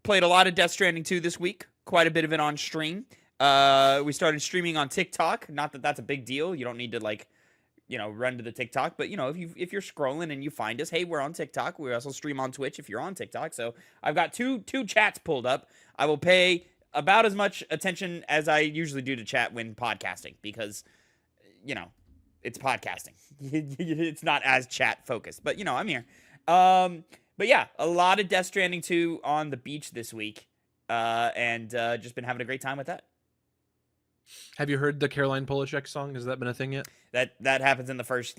played a lot of Death Stranding 2 this week. Quite a bit of it on stream. We started streaming on TikTok. Not that that's a big deal. You don't need to run to the TikTok. But if you're scrolling and you find us, hey, we're on TikTok. We also stream on Twitch if you're on TikTok. So I've got two chats pulled up. I will pay about as much attention as I usually do to chat when podcasting because it's podcasting. It's not as chat focused, but I'm here. But yeah, a lot of Death Stranding 2 on the beach this week, and just been having a great time with that. Have you heard the Caroline Polachek song? Has that been a thing yet? That happens in the first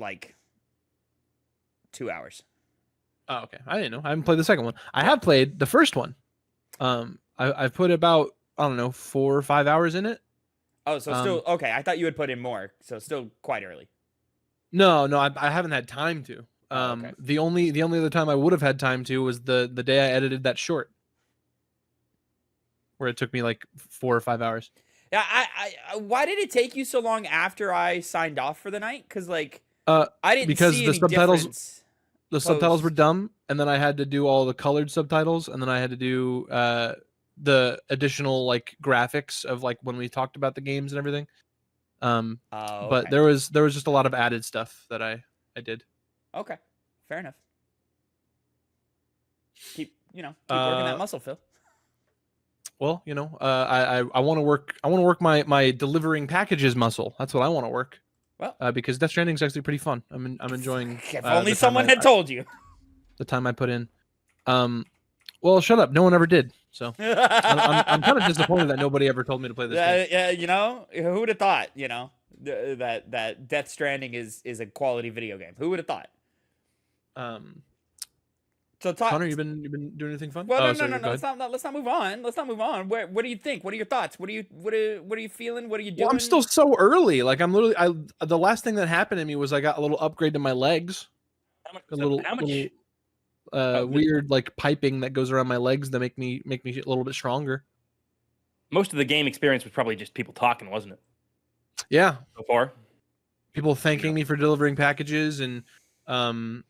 2 hours. Oh, okay. I didn't know. I haven't played the second one. I have played the first one. I've put about 4 or 5 hours in it. Oh, so still okay. I thought you had put in more, so still quite early. No, I haven't had time to. Okay. The only other time I would have had time to was the day I edited that short, where it took me 4 or 5 hours. Yeah, I why did it take you so long after I signed off for the night? Because I didn't because see the any subtitles difference the subtitles were dumb, and then I had to do all the colored subtitles, and then I had to do the additional graphics of when we talked about the games and everything. Okay. But there was just a lot of added stuff that I did. Okay, fair enough. Keep working that muscle, Phil. Well, I want to work. I want to work my delivering packages muscle. That's what I want to work. Well, because Death Stranding is actually pretty fun. I'm enjoying. If only someone had told you. The time I put in. Well, shut up. No one ever did. So I'm kind of disappointed that nobody ever told me to play this game. Yeah, who would have thought? That Death Stranding is a quality video game. Who would have thought? So Connor, you been doing anything fun? Well, no. Let's not move on. Let's not move on. What do you think? What are your thoughts? What are you feeling? What are you doing? Well, I'm still so early. I'm literally. The last thing that happened to me was I got a little upgrade to my legs. A little weird piping that goes around my legs that make me a little bit stronger. Most of the game experience was probably just people talking, wasn't it? Yeah. So far, people thanking me for delivering packages, and the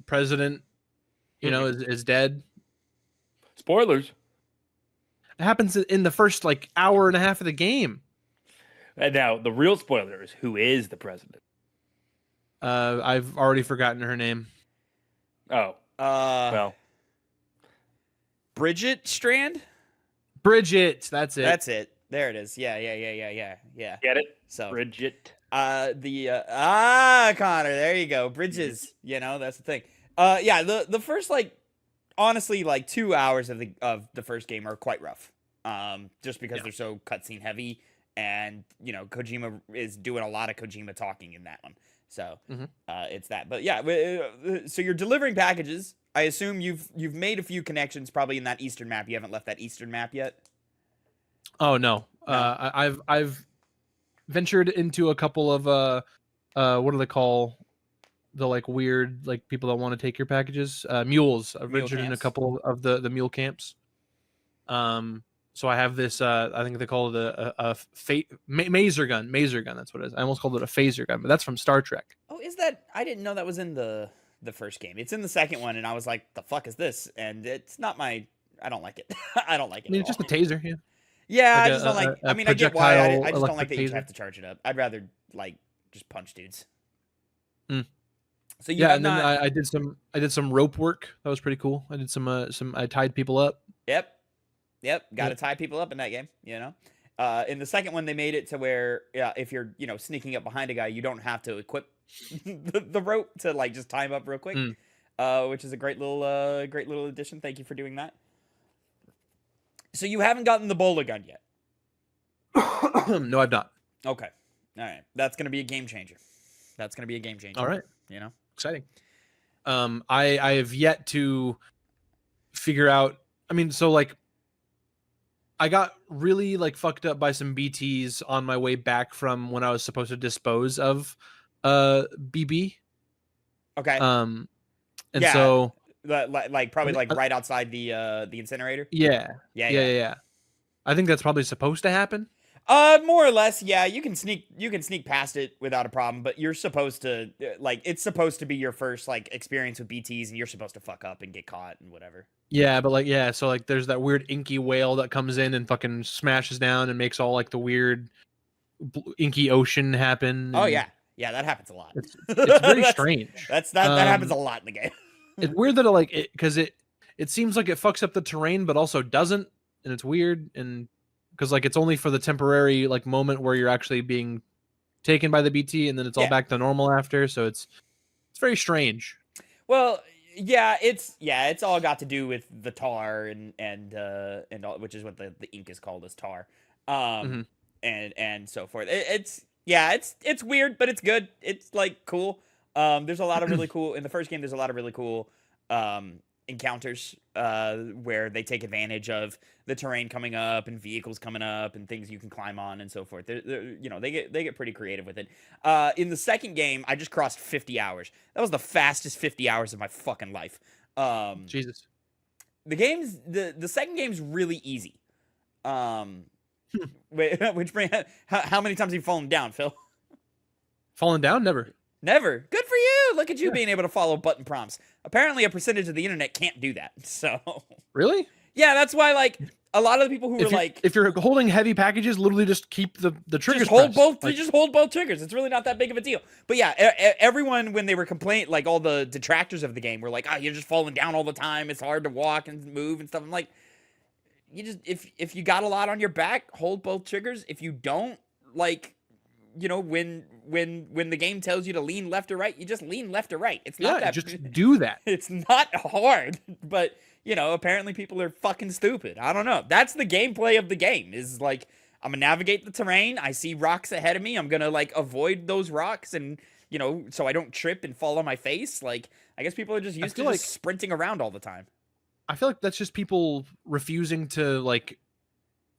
president, is dead. Spoilers. It happens in the first hour and a half of the game. And now the real spoiler is who is the president. I've already forgotten her name. Oh. Well. Bridget Strand? Bridget, that's it. That's it. There it is. Yeah. Get it? So Bridget. Connor, there you go. Bridges, that's the thing. The first honestly 2 hours of the first game are quite rough. Just because they're so cutscene heavy, and Kojima is doing a lot of Kojima talking in that one. So it's that. But yeah, so you're delivering packages. I assume you've made a few connections probably in that eastern map. You haven't left that eastern map yet? Oh no. I've ventured into a couple of what do they call the weird people that want to take your packages? Mules. I've ventured in a couple of the mule camps. So I have this I think they call it a maser gun. Maser gun, that's what it is. I almost called it a phaser gun, but that's from Star Trek. Oh, is that? I didn't know that was in the first game. It's in the second one, and I was like, the fuck is this? And it's not I don't like it. I don't like it. I mean, it's just a taser, yeah. Yeah, I just don't like. I mean, I get why. I just don't like that you taser. have to charge it up. I'd rather just punch dudes. Mm. So then I did some rope work. That was pretty cool. I did some I tied people up. Yep. Got to tie people up in that game. In the second one, they made it to where if you're sneaking up behind a guy, you don't have to equip the rope to just tie him up real quick, which is a great little addition. Thank you for doing that. So you haven't gotten the bowler gun yet? No, I've not. Okay. All right. That's going to be a game changer. All right. Exciting. I have yet to figure out. I mean, so I got really fucked up by some BTs on my way back from when I was supposed to dispose of BB. Okay. And so probably right outside the incinerator. Yeah. I think that's probably supposed to happen. More or less, yeah. You can sneak past it without a problem, but you're supposed to it's supposed to be your first experience with BTs, and you're supposed to fuck up and get caught and whatever. Yeah, but like so like there's that weird inky whale that comes in and fucking smashes down and makes all like the weird inky ocean happen. Oh And yeah, yeah, that happens a lot. it's very strange. That happens a lot in the game. It's weird that it seems like it fucks up the terrain, but also doesn't, and it's weird, and because like it's only for the temporary like moment where you're actually being taken by the BT, and then it's all Yeah. back to normal after. So it's very strange. Well, yeah, it's all got to do with the tar and all, which is what the ink is called, as tar, Mhm. and so forth. It's weird, but it's good. It's like cool. There's a lot of really cool in the first game. There's a lot of really cool encounters where they take advantage of the terrain coming up and vehicles coming up and things you can climb on and so forth. They get pretty creative with it. In the second game, I just crossed 50 hours. That was the fastest 50 hours of my fucking life. Jesus. The second game's really easy. Which bring how many times have you fallen down, Phil? Falling down? Never. Never. Good for you. Look at you Yeah. being able to follow button prompts. Apparently, a percentage of the internet can't do that. So, Really? yeah, that's why like a lot of the people who were If you're holding heavy packages, literally just keep the triggers just hold pressed. both. Like, Just hold both triggers. It's really not that big of a deal. But yeah, everyone when they were complaining, like all the detractors of the game, were like, "Oh, you're just falling down all the time. It's hard to walk and move and stuff." I'm like, you just if you got a lot on your back, hold both triggers. If you don't, like, when the game tells you to lean left or right, you just lean left or right. It's not that just do that. it's not hard, but apparently people are fucking stupid. I don't know. That's the gameplay of the game. Is like I'm gonna navigate the terrain. I see rocks ahead of me. I'm gonna like avoid those rocks and so I don't trip and fall on my face. Like I guess people are just used to feel just sprinting around all the time. I feel like that's just people refusing to like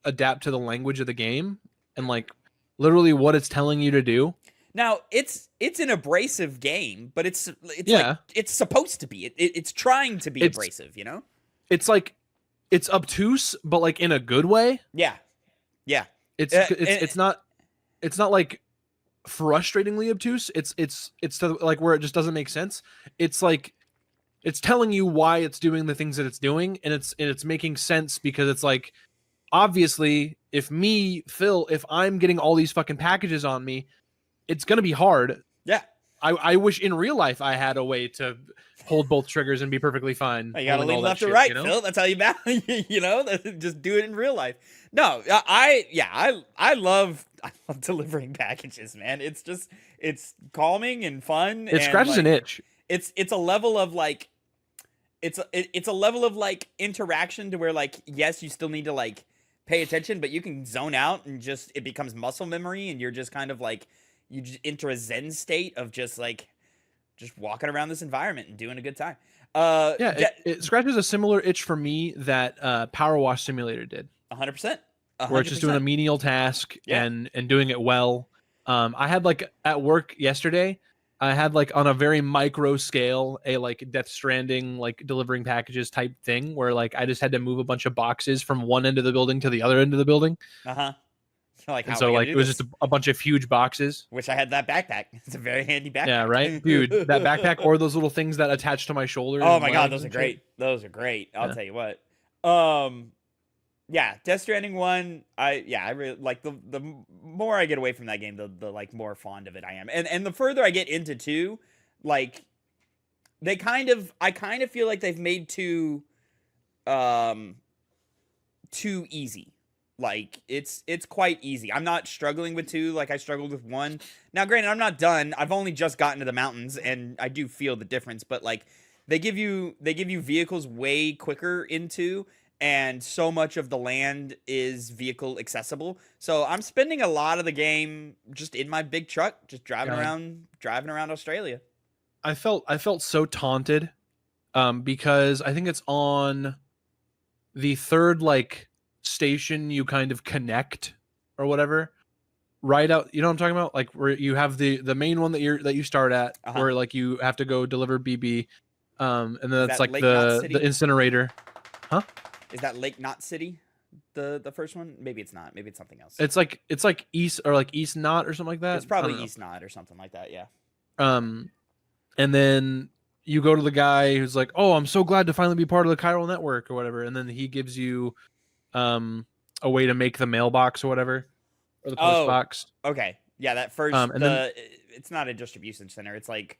adapt to the language of the game and like literally what it's telling you to do. Now it's an abrasive game, but it's Yeah. like it's supposed to be. It's trying to be abrasive, It's like it's obtuse, but like in a good way. Yeah, yeah. It's not like frustratingly obtuse. It's to, like where it just doesn't make sense. It's like it's telling you why it's doing the things that it's doing, and it's making sense because it's like obviously if Phil, if I'm getting all these fucking packages on me, it's gonna be hard. Yeah. I wish in real life I had a way to hold both triggers and be perfectly fine. You gotta holding lean all that left or shit, right, you know? Phil. That's how you balance. Just do it in real life. No, I love delivering packages, man. It's calming and fun. It scratches an itch. It's a level of like it's a level of like interaction to where like yes, you still need to like pay attention, but you can zone out and just it becomes muscle memory, and you're just kind of like you just enter a zen state of just walking around this environment and doing a good time. It scratches a similar itch for me that Power Wash Simulator did. 100%. Where it's just doing a menial task and doing it well. I had like at work yesterday, I had like on a very micro scale a like Death Stranding like delivering packages type thing where like I just had to move a bunch of boxes from one end of the building to the other end of the building. Like and so like it was just a bunch of huge boxes. Wish I had that backpack. It's a very handy backpack. Yeah, right, dude. That backpack or those little things that attach to my shoulder. Oh my god, those are great. Those are great. I'll tell you what. Yeah, Death Stranding 1. I really like the more I get away from that game, the like more fond of it I am. And the further I get into 2, like I kind of feel like they've made 2 too easy. Like it's quite easy. I'm not struggling with 2 like I struggled with 1. Now, granted, I'm not done. I've only just gotten to the mountains, and I do feel the difference. But like they give you vehicles way quicker in 2, and so much of the land is vehicle accessible. So I'm spending a lot of the game just in my big truck, just driving around Australia. I felt so taunted, because I think it's on the third like station you kind of connect or whatever right out, you know what I'm talking about, like where you have the main one that you start at, where like you have to go deliver BB, and then it's like the incinerator. Is that Lake Knot City the first one? Maybe it's not, maybe it's something else. It's like East or like East Knot or something like that. It's probably East Knot or something like that. Yeah. And then you go to the guy who's like, "Oh, I'm so glad to finally be part of the chiral network," or whatever, and then he gives you a way to make the mailbox or whatever, or the post Oh, box. okay. Yeah, that first And then it's not a distribution center. It's like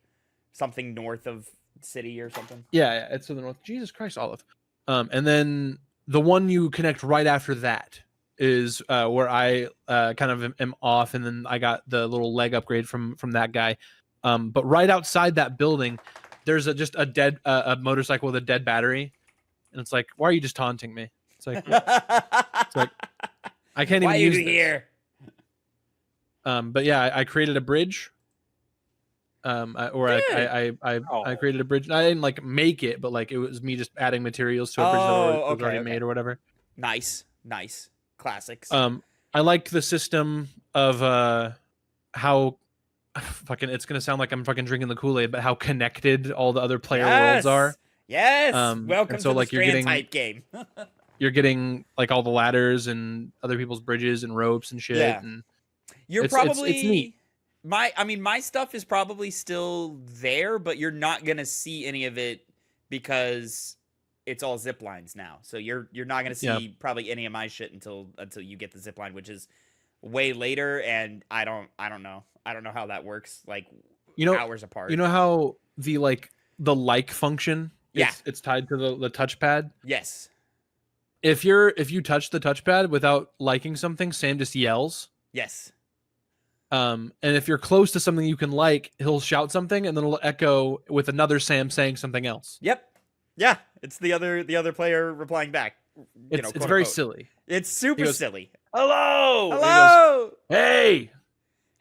something north of city or something. yeah, it's to the north. Jesus Christ, Olive. And then the one you connect right after that is where I kind of am off, and then I got the little leg upgrade from that guy. But right outside that building, there's just a dead a motorcycle with a dead battery, and it's like, why are you just taunting me? It's like I can't Why even are you use this. here? But yeah, I created a bridge. I created a bridge. I didn't like make it, but like it was me just adding materials to a bridge that was already made or whatever. Nice. Classics. I like the system of how fucking it's gonna sound like I'm fucking drinking the Kool-Aid, but how connected all the other player worlds are. Yes. Welcome and so to like the Strand type game. You're getting like all the ladders and other people's bridges and ropes and shit. Yeah. And You're it's probably neat. My stuff is probably still there, but you're not gonna see any of it because it's all zip lines now. So you're not gonna see probably any of my shit until you get the zip line, which is way later. And I don't know how that works. Like hours apart. You know how the like function? It's tied to the touchpad. Yes. If you touch the touchpad without liking something, Sam just yells. Yes. And if you're close to something you can like, he'll shout something, and then it'll echo with another Sam saying something else. Yep. Yeah, it's the other player replying back. It's very silly. It's super silly. Hello. Hello. Hey.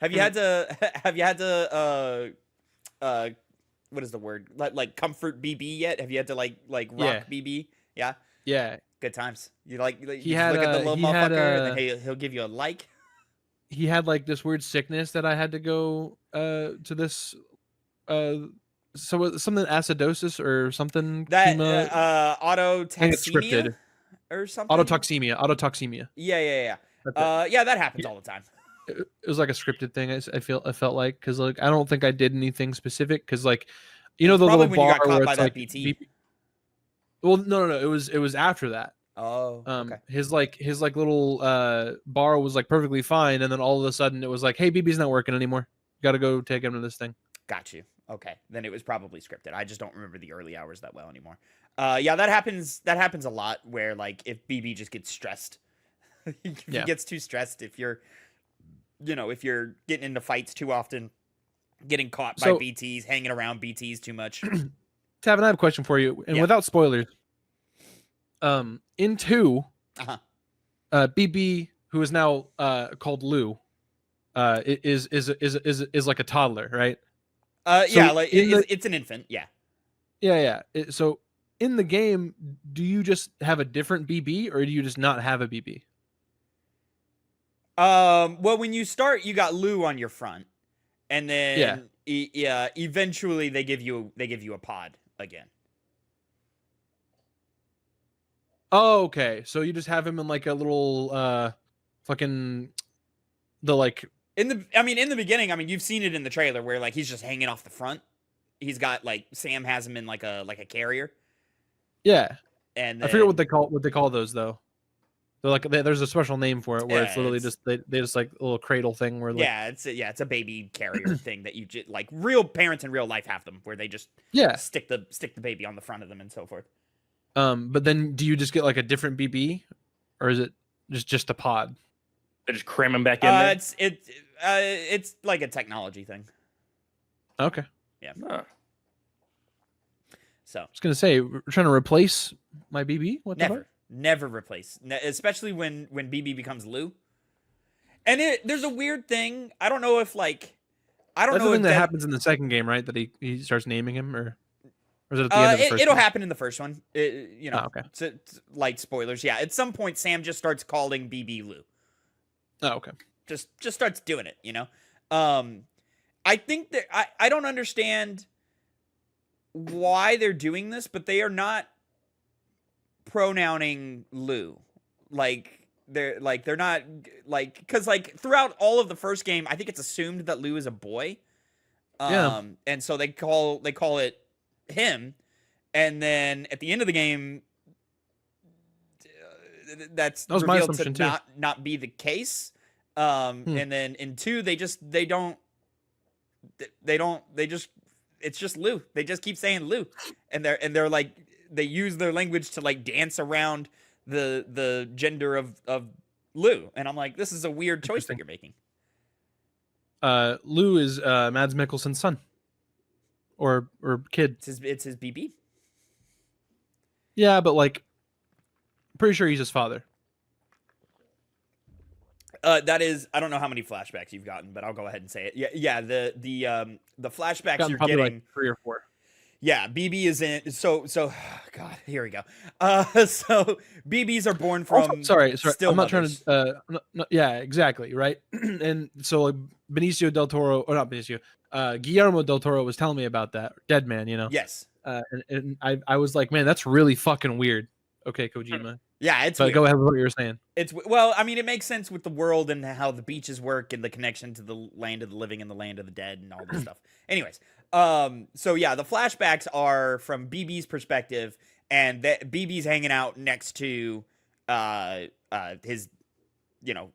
Have you had to what is the word? Like comfort BB yet? Have you had to like rock BB? Yeah. Yeah. Good times. You look at the little he motherfucker, and then he'll give you a like. He had like this weird sickness that I had to go to this so something acidosis or something that autotoxemia or something. Autotoxemia. Yeah. That happens all the time. It was like a scripted thing. I felt like, because like I don't think I did anything specific, because like the probably little bar where it's like BT. Well, no, it was after that. Oh, okay. His little bar was like perfectly fine, and then all of a sudden it was like, hey, BB's not working anymore. You got to go take him to this thing. Got you. Okay, then it was probably scripted. I just don't remember the early hours that well anymore. Yeah, that happens a lot, where like if BB just gets stressed, he gets too stressed. If you're getting into fights too often, getting caught by BTs, hanging around BTs too much. Tavin, I have a question for you, and without spoilers. In 2, BB, who is now called Lou, is like a toddler, right? It's an infant. Yeah. So in the game, do you just have a different BB, or do you just not have a BB? Well, when you start, you got Lou on your front, and then eventually they give you a pod again. Oh, okay. So you just have him in like a little fucking in the beginning, you've seen it in the trailer where like he's just hanging off the front. He's got like Sam has him in like a carrier. Yeah. And I forget what they call those though. They're like there's a special name for it where it's literally just they just like a little cradle thing where like, it's a baby carrier thing that you just like real parents in real life have them where they just stick the baby on the front of them and so forth. But then do you just get like a different BB, or is it just a pod? They just cram him back in there? It's like a technology thing. Okay. Yeah. So I was gonna say, we're trying to replace my BB. What never replace, especially when BB becomes Lou. And there's a weird thing. I don't know if like That's the thing that happens in the second game, right? That he starts naming him, or is it at the end of the first? It'll happen in the first one. Okay. It's light spoilers. Yeah, at some point Sam just starts calling BB Lou. Oh, okay. Just starts doing it. I think that I don't understand why they're doing this, but they are not pronouncing Lou. They're not because throughout all of the first game, I think it's assumed that Lou is a boy. And so they call it him, and then at the end of the game, that's That was my revealed to assumption, too. not be the case. Hmm. And then in 2, they just it's just Lou. They just keep saying Lou, and they're like they use their language to like dance around the gender of Lou, and I'm like, this is a weird choice that you're making. Lou is Mads Mikkelsen's son, or kid. It's his BB. Yeah, but like, pretty sure he's his father. That is, I don't know how many flashbacks you've gotten, but I'll go ahead and say it. Yeah. The flashbacks Gotten you're probably getting. like 3 or 4. Yeah, BB is in. So, God, here we go. So BBs are born from. Also, sorry. Still I'm not mothers. trying to. No, yeah, exactly. Right. And so like Benicio del Toro, or not Benicio, Guillermo del Toro was telling me about that Dead Man. You know. Yes. And I was like, man, that's really fucking weird. Okay, Kojima. Yeah, it's But weird. go ahead with what you were saying. It's well, I mean, it makes sense with the world and how the beaches work and the connection to the land of the living and the land of the dead and all this stuff. Anyways, so yeah, the flashbacks are from BB's perspective, and that BB's hanging out next to his, you know,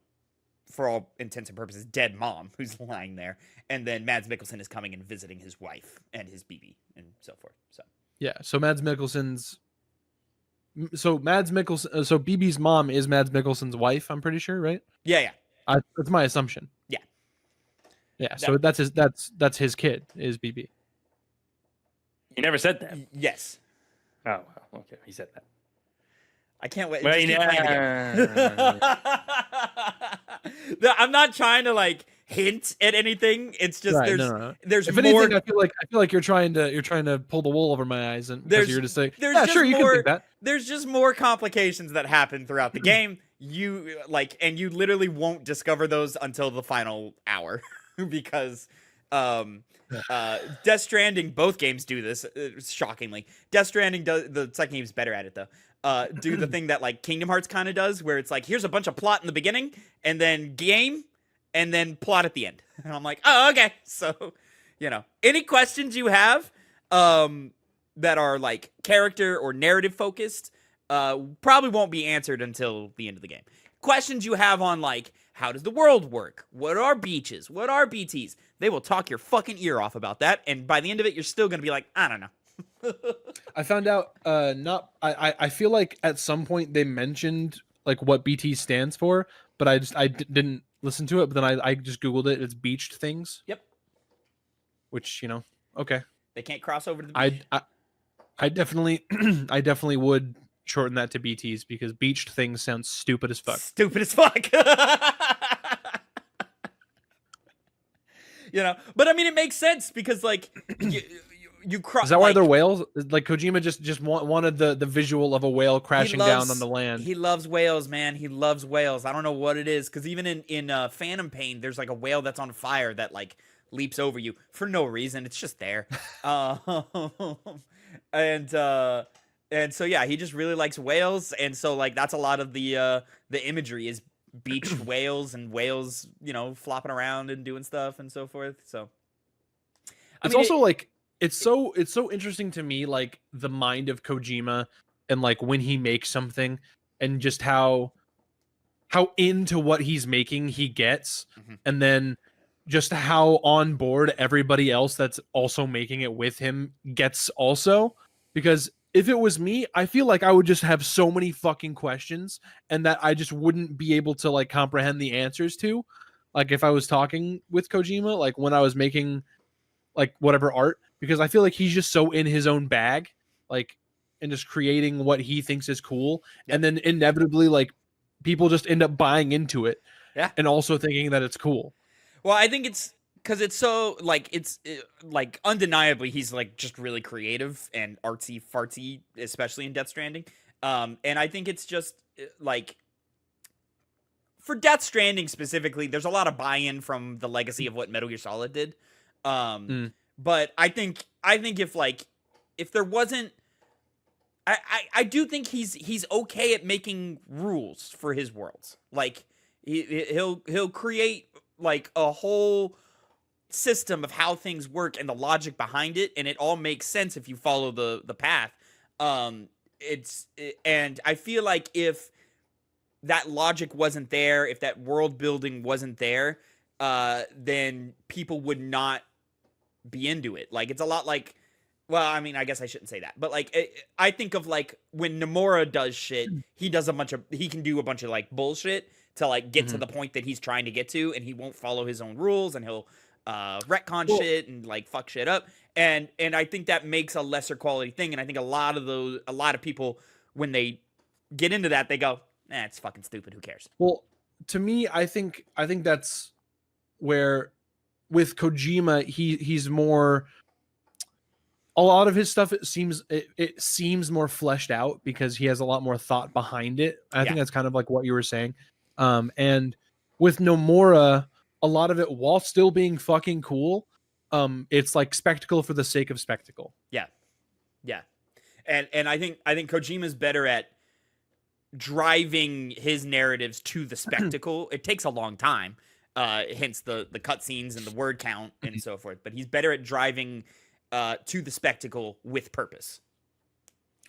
for all intents and purposes, dead mom who's lying there, and then Mads Mikkelsen is coming and visiting his wife and his BB and so forth. So Yeah. So Mads Mikkelsen's. So BB's mom is Mads Mikkelsen's wife. I'm pretty sure, right? yeah. That's my assumption. Yeah. Yeah. So that's his kid is BB. He never said that. Yes. Oh, well, okay. He said that. I can't wait. Well, Just keep playing the game. I'm not trying to like hint at anything. It's just Right, there's no. there's If more. anything, I feel like you're trying to pull the wool over my eyes, and because you're just saying, there's yeah, just sure, you more, can think that. There's just more complications that happen throughout the game. You like, and you literally won't discover those until the final hour, because Death Stranding, both games do this. Shockingly, Death Stranding does. The second game's better at it though. Do the thing that like Kingdom Hearts kind of does, where it's like, here's a bunch of plot in the beginning, and then game, and then plot at the end. And I'm like, oh, okay. So, you know, any questions you have that are like character or narrative focused probably won't be answered until the end of the game. Questions you have on like, how does the world work? What are beaches? What are BTs? They will talk your fucking ear off about that, and by the end of it, you're still going to be like, I don't know. I found out I feel like at some point they mentioned like what BT stands for, but I didn't listen to it. But then I just googled it. It's beached things. Yep. Which, you know, okay. They can't cross over to the beach. I definitely would shorten that to BTs, because beached things sounds stupid as fuck. Stupid as fuck. You know, but I mean, it makes sense because like you cross. Is that why they're whales? Like Kojima just wanted the visual of a whale crashing down on the land. He loves whales, man. He loves whales. I don't know what it is, because even in Phantom Pain, there's like a whale that's on fire that like leaps over you for no reason. It's just there. And so yeah, he just really likes whales, and so like that's a lot of the imagery is beached whales and whales, you know, flopping around and doing stuff and so forth. So It's also like it's so interesting to me, like the mind of Kojima, and like when he makes something, and just how into what he's making he gets, and then just how on board everybody else that's also making it with him gets also. Because if it was me, I feel like I would just have so many fucking questions, and that I just wouldn't be able to like comprehend the answers to. Like if I was talking with Kojima, like when I was making like whatever art, because I feel like he's just so in his own bag, like, and just creating what he thinks is cool. Yep. And then inevitably, like, people just end up buying into it. Yeah. And also thinking that it's cool. Well, I think it's because it's so like like undeniably he's like just really creative and artsy fartsy, especially in Death Stranding. And I think it's just like for Death Stranding specifically, there's a lot of buy-in from the legacy of what Metal Gear Solid did. But I think if there wasn't, I do think he's okay at making rules for his worlds. Like he'll create like a whole system of how things work and the logic behind it, and it all makes sense if you follow the path. And I feel like if that logic wasn't there, if that world building wasn't there, then people would not be into it. Like, it's a lot like, well, I mean, I guess I shouldn't say that, but like, I think of like when Nomura does shit, he can do a bunch of like bullshit to like get to the point that he's trying to get to, and he won't follow his own rules, and he'll retcon shit and like fuck shit up. And I think that makes a lesser quality thing. And I think a lot of people, when they get into that, they go, it's fucking stupid. Who cares? Well, to me, I think that's where with Kojima, he's more, a lot of his stuff, it seems more fleshed out because he has a lot more thought behind it. I think that's kind of like what you were saying. And with Nomura, a lot of it, while still being fucking cool, it's like spectacle for the sake of spectacle. Yeah. And I think Kojima's better at driving his narratives to the spectacle. It takes a long time, hence the cutscenes and the word count and so forth. But he's better at driving to the spectacle with purpose.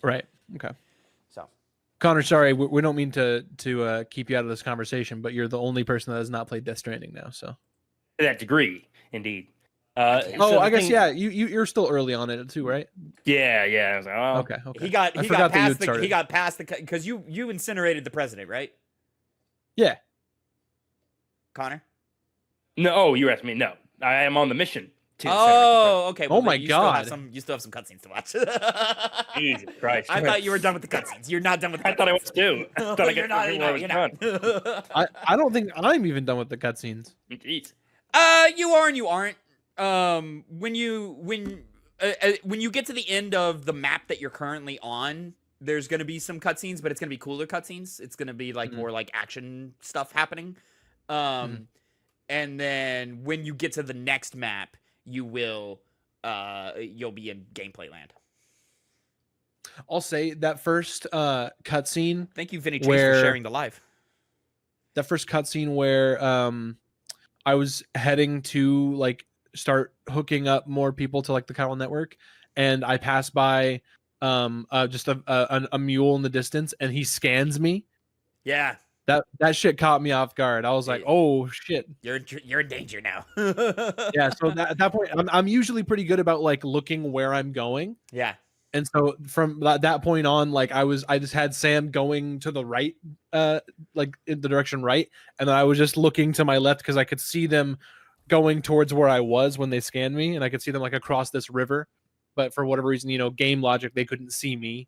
Right. Okay. So, Connor, sorry, we don't mean to keep you out of this conversation, but you're the only person that has not played Death Stranding now. So, To that degree, indeed. I guess you're still early on it too, right? Yeah. I was like, oh. Okay. He got past the because you incinerated the president, right? Yeah. Connor? No, oh, you asked me. No, I am on the mission. Okay. Well, oh my God. You still have some cutscenes to watch. Jesus Christ! I thought you were done with the cutscenes. You're not done with the cutscenes. I thought I was too. I thought you're not. I don't think I'm even done with the cutscenes. Jeez. You are and you aren't. When you get to the end of the map that you're currently on, there's gonna be some cutscenes, but it's gonna be cooler cutscenes. It's gonna be like more like action stuff happening. And then when you get to the next map, you'll be in gameplay land. I'll say that first cutscene. Thank you, Vinny Chase, for sharing the live. That first cutscene where I was heading to like start hooking up more people to like the Chiral network, and I pass by just a mule in the distance, and he scans me. Yeah. That shit caught me off guard. I was like, "Oh shit, you're in danger now." Yeah. So at that point, I'm usually pretty good about like looking where I'm going. Yeah. And so from that point on, like I just had Sam going to the right, like in the direction right, and then I was just looking to my left because I could see them going towards where I was when they scanned me, and I could see them like across this river. But for whatever reason, game logic, they couldn't see me.